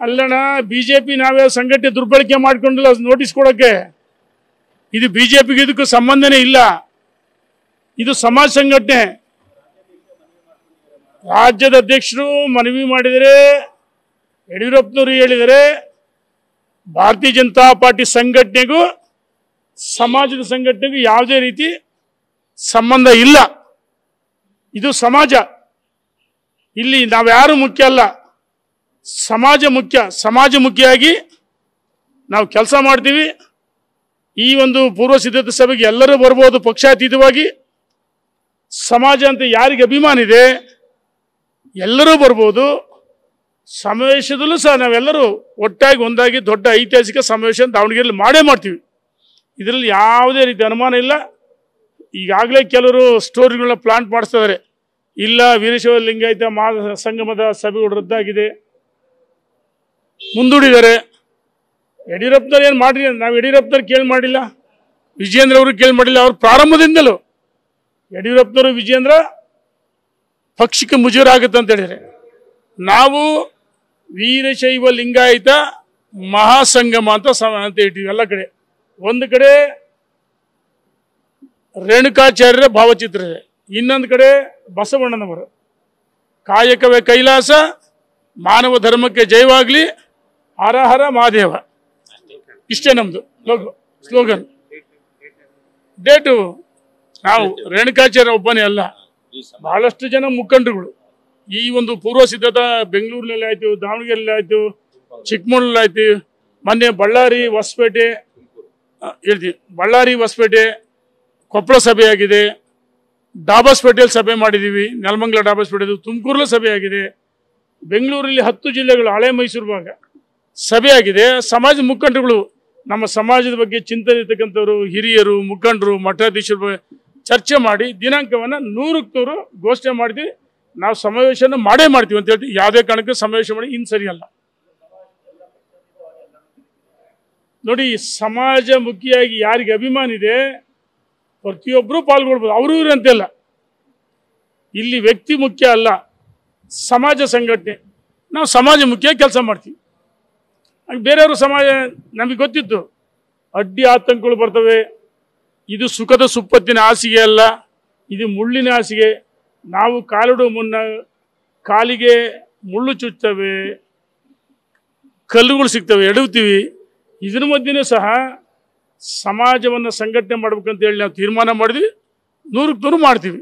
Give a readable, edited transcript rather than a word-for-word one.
ಅಲ್ಲಣ್ಣ, BJP ನಾವೇ ಸಂಘಟನೆ ದುರ್ಬಳಕೆ ಮಾಡ್ಕೊಂಡಿಲ್ಲ ನೋಟಿಸ್ ಕೊಡೋಕ್ಕೆ. ಇದು ಬಿಜೆಪಿಗೆ ಇದಕ್ಕೂ ಸಂಬಂಧನೇ ಇಲ್ಲ. ಇದು ಸಮಾಜ ಸಂಘಟನೆ. ರಾಜ್ಯದ ಅಧ್ಯಕ್ಷರು ಮನವಿ ಮಾಡಿದರೆ, ಯಡಿಯೂರಪ್ಪನವರು ಹೇಳಿದರೆ, ಭಾರತೀಯ ಜನತಾ ಪಾರ್ಟಿ ಸಂಘಟನೆಗೂ ಸಮಾಜದ ಸಂಘಟನೆಗೂ ಯಾವುದೇ ರೀತಿ ಸಂಬಂಧ ಇಲ್ಲ. ಇದು ಸಮಾಜ. ಇಲ್ಲಿ ನಾವ್ಯಾರು ಮುಖ್ಯ ಅಲ್ಲ, ಸಮಾಜ ಮುಖ್ಯ. ಸಮಾಜಮುಖಿಯಾಗಿ ನಾವು ಕೆಲಸ ಮಾಡ್ತೀವಿ. ಈ ಒಂದು ಪೂರ್ವ ಸಿದ್ಧತಾ ಸಭೆಗೆ ಎಲ್ಲರೂ ಬರ್ಬೋದು, ಪಕ್ಷಾತೀತವಾಗಿ. ಸಮಾಜ ಅಂತ ಯಾರಿಗೆ ಅಭಿಮಾನ ಇದೆ ಎಲ್ಲರೂ ಬರ್ಬೋದು. ಸಮಾವೇಶದಲ್ಲೂ ಸಹ ನಾವೆಲ್ಲರೂ ಒಟ್ಟಾಗಿ ಒಂದಾಗಿ ದೊಡ್ಡ ಐತಿಹಾಸಿಕ ಸಮಾವೇಶ ದಾವಣಗೆರೆಯಲ್ಲಿ ಮಾಡೇ ಮಾಡ್ತೀವಿ. ಇದರಲ್ಲಿ ಯಾವುದೇ ರೀತಿ ಅನುಮಾನ ಇಲ್ಲ. ಈಗಾಗಲೇ ಕೆಲವರು ಸ್ಟೋರಿಗಳನ್ನ ಪ್ಲಾಂಟ್ ಮಾಡಿಸ್ತಾ ಇದ್ದಾರೆ. ಇಲ್ಲ, ವೀರಶೈವ ಲಿಂಗಾಯತ ಸಂಗಮದ ಸಭೆಗಳು ರದ್ದಾಗಿದೆ, ಮುಂದೂಡಿದ್ದಾರೆ. ಯಡಿಯೂರಪ್ಪನವ್ರು ಏನು ಮಾಡ್ರಿ, ನಾವು ಯಡಿಯೂರಪ್ಪನವ್ರು ಕೇಳಿ ಮಾಡಿಲ್ಲ, ವಿಜಯೇಂದ್ರ ಅವರು ಕೇಳಿ ಮಾಡಿಲ್ಲ. ಅವ್ರು ಪ್ರಾರಂಭದಿಂದಲೂ ಯಡಿಯೂರಪ್ಪನವರು ವಿಜಯೇಂದ್ರ ಪಕ್ಷಕ್ಕೆ ಮುಜುಗರಾಗುತ್ತೆ ಅಂತ ಹೇಳಿದರೆ, ನಾವು ವೀರಶೈವ ಲಿಂಗಾಯತ ಮಹಾಸಂಗಮ ಅಂತ ಇಟ್ಟಿವಿ ಎಲ್ಲ ಕಡೆ. ಒಂದು ಕಡೆ ರೇಣುಕಾಚಾರ್ಯರ ಭಾವಚಿತ್ರ ಇದೆ, ಇನ್ನೊಂದು ಕಡೆ ಬಸವಣ್ಣನವರು. ಕಾಯಕವೇ ಕೈಲಾಸ, ಮಾನವ ಧರ್ಮಕ್ಕೆ ಜಯವಾಗಲಿ, ಹರ ಹರ ಮಹಾದೇವ. ಇಷ್ಟೇ ನಮ್ಮದು ಸ್ಲೋಗನ್. ಡೇಟು ನಾವು ರೇಣುಕಾಚಾರ್ಯ ಒಬ್ಬನೇ ಅಲ್ಲ, ಬಹಳಷ್ಟು ಜನ ಮುಖಂಡರುಗಳು ಈ ಒಂದು ಪೂರ್ವ ಸಿದ್ಧತಾ ಬೆಂಗಳೂರಿನಲ್ಲಿ ಆಯಿತು, ದಾವಣಗೆರೆಯಲ್ಲಿ ಆಯಿತು, ಚಿಕ್ಕಮಗಳೂರಲ್ಲಿ ಆಯಿತು, ಮೊನ್ನೆ ಬಳ್ಳಾರಿ ಹೊಸಪೇಟೆ ಹೇಳ್ತೀವಿ, ಬಳ್ಳಾರಿ ಹೊಸಪೇಟೆ ಕೊಪ್ಪಳ ಸಭೆಯಾಗಿದೆ, ಡಾಬಾಸ್ಪೇಟೆಯಲ್ಲಿ ಸಭೆ ಮಾಡಿದ್ದೀವಿ, ನೆಲಮಂಗಲ ಡಾಬಾಸ್ಪೇಟೆ, ತುಮಕೂರಲ್ಲಿ ಸಭೆಯಾಗಿದೆ, ಬೆಂಗಳೂರಲ್ಲಿ 10 ಜಿಲ್ಲೆಗಳು, ಹಳೆ ಮೈಸೂರು ಭಾಗ ಸಭೆಯಾಗಿದೆ. ಸಮಾಜ ಮುಖಂಡರುಗಳು, ನಮ್ಮ ಸಮಾಜದ ಬಗ್ಗೆ ಚಿಂತನೆ ಇರ್ತಕ್ಕಂಥವ್ರು, ಹಿರಿಯರು, ಮುಖಂಡರು, ಮಠಾಧೀಶರು ಚರ್ಚೆ ಮಾಡಿ ದಿನಾಂಕವನ್ನು 100ಕ್ಕೆ 100 ಘೋಷಣೆ ಮಾಡಿದ್ವಿ. ನಾವು ಸಮಾವೇಶನ ಮಾಡೇ ಮಾಡ್ತೀವಿ ಅಂತ ಹೇಳ್ತೀವಿ. ಯಾವುದೇ ಕಾರಣಕ್ಕೂ ಸಮಾವೇಶ ಮಾಡಿ ಇನ್ನು ಸರಿಯಲ್ಲ. ನೋಡಿ, ಸಮಾಜ ಮುಖಿಯಾಗಿ ಯಾರಿಗೆ ಅಭಿಮಾನ ಇದೆ ಪ್ರತಿಯೊಬ್ಬರೂ ಪಾಲ್ಗೊಳ್ಬೋದು. ಅವರು ಇವರು ಅಂತೆಲ್ಲ. ಇಲ್ಲಿ ವ್ಯಕ್ತಿ ಮುಖ್ಯ ಅಲ್ಲ, ಸಮಾಜ ಸಂಘಟನೆ. ನಾವು ಸಮಾಜ ಮುಖ್ಯವಾಗಿ ಕೆಲಸ ಮಾಡ್ತೀವಿ. ಬೇರೆಯವರು ಸಮಾಜ ನಮಗೆ ಗೊತ್ತಿತ್ತು, ಅಡ್ಡಿ ಆತಂಕಗಳು ಬರ್ತವೆ. ಇದು ಸುಖದ ಸುಪ್ಪತ್ತಿನ ಹಾಸಿಗೆ ಅಲ್ಲ, ಇದು ಮುಳ್ಳಿನ ಹಾಸಿಗೆ. ನಾವು ಕಾಲಿಡುವ ಮುನ್ನ ಕಾಲಿಗೆ ಮುಳ್ಳು ಚುಚ್ತವೆ, ಕಲ್ಲುಗಳು ಸಿಗ್ತವೆ, ಎಡವುತ್ತೀವಿ. ಇದ್ರ ಮಧ್ಯೆನೂ ಸಹ ಸಮಾಜವನ್ನು ಸಂಘಟನೆ ಮಾಡ್ಬೇಕಂತ ಹೇಳಿ ನಾವು ತೀರ್ಮಾನ ಮಾಡಿದ್ವಿ. 100ಕ್ಕೆ 100 ಮಾಡ್ತೀವಿ.